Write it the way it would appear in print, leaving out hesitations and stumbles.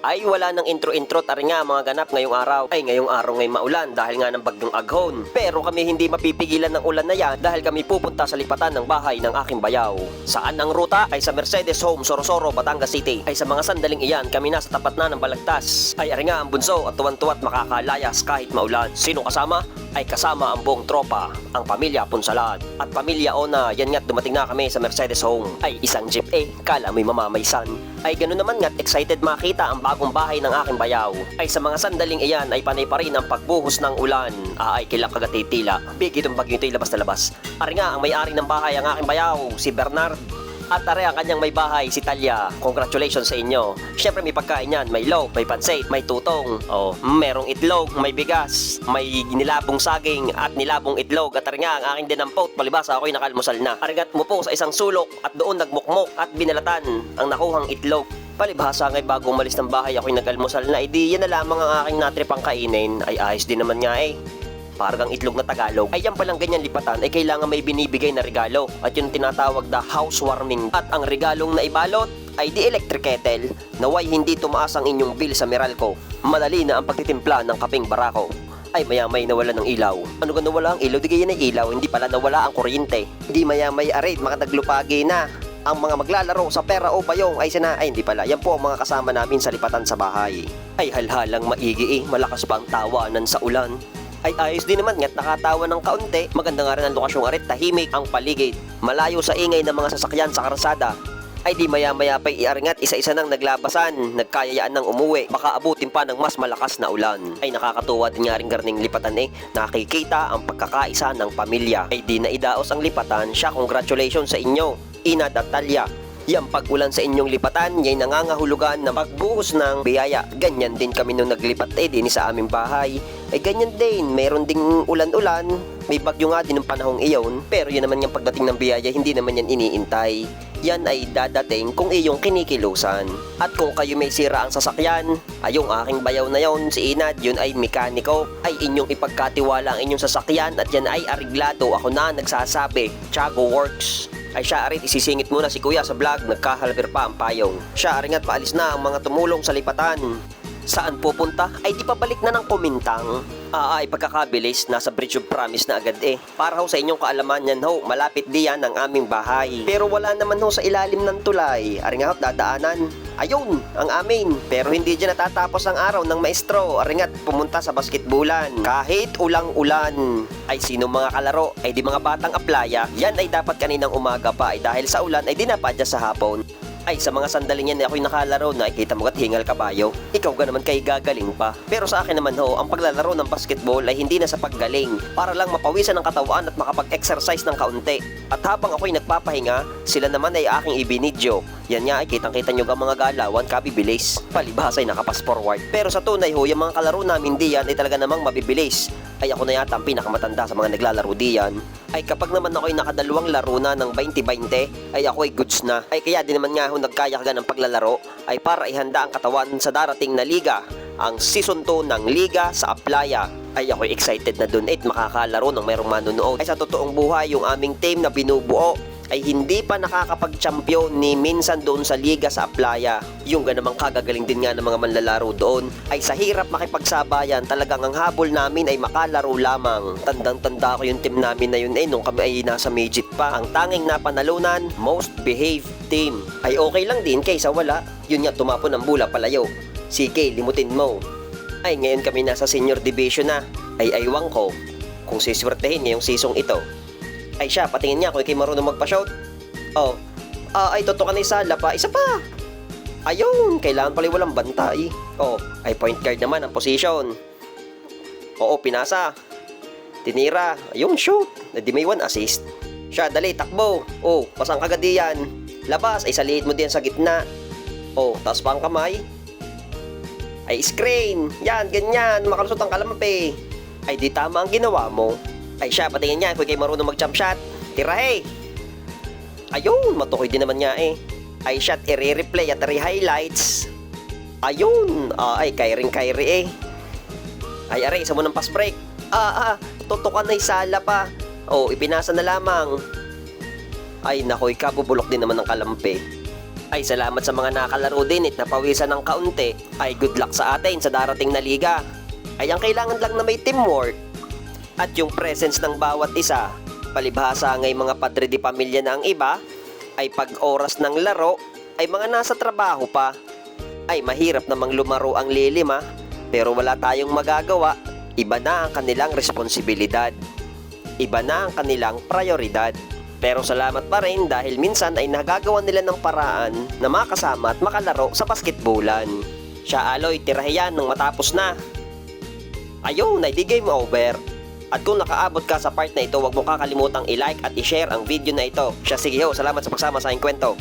Ay wala ng intro-intro tari nga mga ganap ngayong araw. Ay ngayong araw ngay maulan dahil nga ng bagyong Aghon. Pero kami hindi mapipigilan ng ulan na yan dahil kami pupunta sa lipatan ng bahay ng aking bayaw. Saan ang ruta? Ay sa Mercedes Home, Sorosoro, Batangas City. Ay sa mga sandaling iyan kami nasa tapat na ng Balagtas. Ay ari nga ang bunso at tuwan-tuwa't makakalayas kahit maulan. Sino kasama? Ay kasama ang buong tropa, ang pamilya Punsalan. At pamilya Ona, yan nga't dumating na kami sa Mercedes Home. Ay isang jeep kala mo'y mamamaysan. Ay ganoon naman nga't excited makita ang bagong bahay ng aking bayaw. Ay sa mga sandaling iyan ay panay pa rin ang pagbuhos ng ulan. Ay kilang kagatitila. Big itong bagyo ito'y labas na labas. Ari nga ang may-ari ng bahay ang aking bayaw, si Bernard. At tari ang kanyang may bahay, si Talia. Congratulations sa inyo. Siyempre may pagkain yan, may log, may pansit, may tutong. Merong itlog, may bigas, may nilabong saging at nilabong itlog. At tari nga ang aking dinampot, palibasa ako'y nakalmusal na. Arigat mo po sa isang sulok at doon nagmukmok at binalatan ang nakuhang itlog. Palibhasa ngay bago umalis ng bahay ako'y nag-almusal na. Di yan na lamang ang aking natripang kainin. Ay ayos din naman nga Parang itlog na Tagalog. Ay yan palang ganyan lipatan ay kailangan may binibigay na regalo. At yung tinatawag na housewarming. At ang regalong naibalot ay di electric kettle. Naway hindi tumaas ang inyong bill sa Meralco. Madali na ang pagtitimpla ng kaping barako. Ay maya-may nawala ng ilaw. Ano ka nawala ang ilaw? Di ganyan ang ilaw. Hindi pala nawala ang kuryente. Di maya-may arid makadaglupagi na. Ang mga maglalaro sa pera o bayong ay sina. Ay hindi pala. Yan po ang mga kasama namin sa lipatan sa bahay. Ay halhalang maigi malakas pa ang tawanan sa ulan. Ay ayos din naman nga't nakatawa ng kaunti. Maganda nga rin ang lokasyong arit, tahimik ang paligid. Malayo sa ingay ng mga sasakyan sa karsada. Ay di maya-maya pa'y iaringat isa-isa nang naglabasan, nagkayayaan ng umuwi. Baka abutin pa ng mas malakas na ulan. Ay nakakatuwa din nga rin garning lipatan nakikita ang pagkakaisa ng pamilya. Ay di na idaos ang lipatan, siya congratulations sa inyo, Ina at Talia. Yang pag-ulan sa inyong lipatan, yay nangangahulugan na magbuhos ng biyaya. Ganyan din kami nung naglipat din sa aming bahay. Ay ganyan din, meron ding ulan-ulan. May bagyo nga din ng panahong iyon. Pero yun naman yung pagdating ng biyaya, hindi naman yan iniintay. Yan ay dadating kung iyong kinikilusan. At kung kayo may sira ang sasakyan, ay yung aking bayaw na yon, si Inad, yun ay mekaniko. Ay inyong ipagkatiwala ang inyong sasakyan at yan ay ariglado. Ako na nagsasabi, Tiago Works. Ay siya arit isisingit muna si kuya sa vlog, nagkahalabir pa ang payong. Siya aring at paalis na ang mga tumulong sa lipatan. Saan pupunta? Ay di pabalik na ng Kumintang. Ay pagkakabilis, nasa Bridge of Promise na agad Para ho sa inyong kaalaman yan malapit diyan ang aming bahay. Pero wala naman sa ilalim ng tulay. Aring nga dadaanan. Ayun, ang amin. Pero hindi dyan natatapos ang araw ng maestro. Aring at pumunta sa basketbulan. Kahit ulang-ulan. Ay sino mga kalaro? Ay di mga batang aplaya. Yan ay dapat kaninang umaga pa. Ay dahil sa ulan ay dinapadya sa hapon. Ay sa mga sandaling yan ako'y nakalaro na ikita mo at hingal kabayo. Ikaw ka naman kay gagaling pa. Pero sa akin naman ang paglalaro ng basketball ay hindi na sa paggaling. Para lang mapawisan ang katawan at makapag-exercise ng kaunti. At habang ako'y nagpapahinga, sila naman ay aking ibinidyo. Yan nga ay kitang-kita nyo ang mga galawan kabibilis. Palibhas ay nakapas forward. Pero sa tunay yung mga kalaro namin diyan ay talaga namang mabibilis. Ay ako na yata ang pinakamatanda sa mga naglalaro diyan. Ay kapag naman ako'y nakadalawang laro na ng 20-20, ay ako'y goods na. Ay kaya din naman nga nagkaya ka ng paglalaro ay para ihanda ang katawan sa darating na liga, ang season 2 ng Liga sa Aplaya. Ay ako'y excited na dun makakalaro ng mayroong manunood. Ay sa totoong buhay yung aming team na binubuo ay hindi pa nakakapag-champion ni minsan doon sa Liga sa Aplaya. Yung ganamang kagagaling din nga ng mga manlalaro doon ay sa hirap makipagsabayan, talagang ang habol namin ay makalaro lamang. Tandang-tanda ko yung team namin na yun nung kami ay nasa midget pa. Ang tanging napanalunan, most behaved team. Ay okay lang din kaysa wala. Yun nga tumapon ng bula palayo. Sige, limutin mo. Ay ngayon kami nasa senior division na. Ay aywang ko kung siswertehin ngayong season ito. Ay siya, patingin niya kung ikay marunong magpa-shout. Ay totoo ka na isala pa. Isa pa. Ayun, kailangan pala walang bantay. Ay point guard naman ang position. Pinasa. Tinira. Ayun, shoot. Di may 1 assist. Siya, dali, takbo. Pasang kagad diyan. Labas, ay saliit mo diyan sa gitna. Taas pa ang kamay. Ay screen. Yan, ganyan. Makalusot ang kalampi. Ay di tama ang ginawa mo. Ay siya, patingin niya kung ikay marunong mag-jump shot. Tira Ayun, matukoy din naman niya Ay shot, i-replay at i-highlights. Ayun, ay kairing-kairi Ay aray, isa mo ng pass break. Tutukan na isala pa. Ipinasa na lamang. Ay nakoy, kabubulok din naman ng kalampi. Ay salamat sa mga nakalaro din at napawisan ng kaunti. Ay good luck sa atin sa darating na liga. Ay ang kailangan lang na may teamwork at yung presence ng bawat isa. Palibhasa ngay mga padre di pamilya na ang iba, ay pag oras ng laro, ay mga nasa trabaho pa. Ay mahirap namang lumaro ang lilima, pero wala tayong magagawa. Iba na ang kanilang responsibilidad. Iba na ang kanilang prioridad. Pero salamat pa rin dahil minsan ay nagagawa nila ng paraan na makasama at makalaro sa basketbolan. Siya Aloy, tirahiyan nang matapos na. Ayun, ay di game over. At kung nakaabot ka sa part na ito, huwag mo kakalimutang i-like at i-share ang video na ito. Siya, sige ho, salamat sa pagsama sa aking kwento.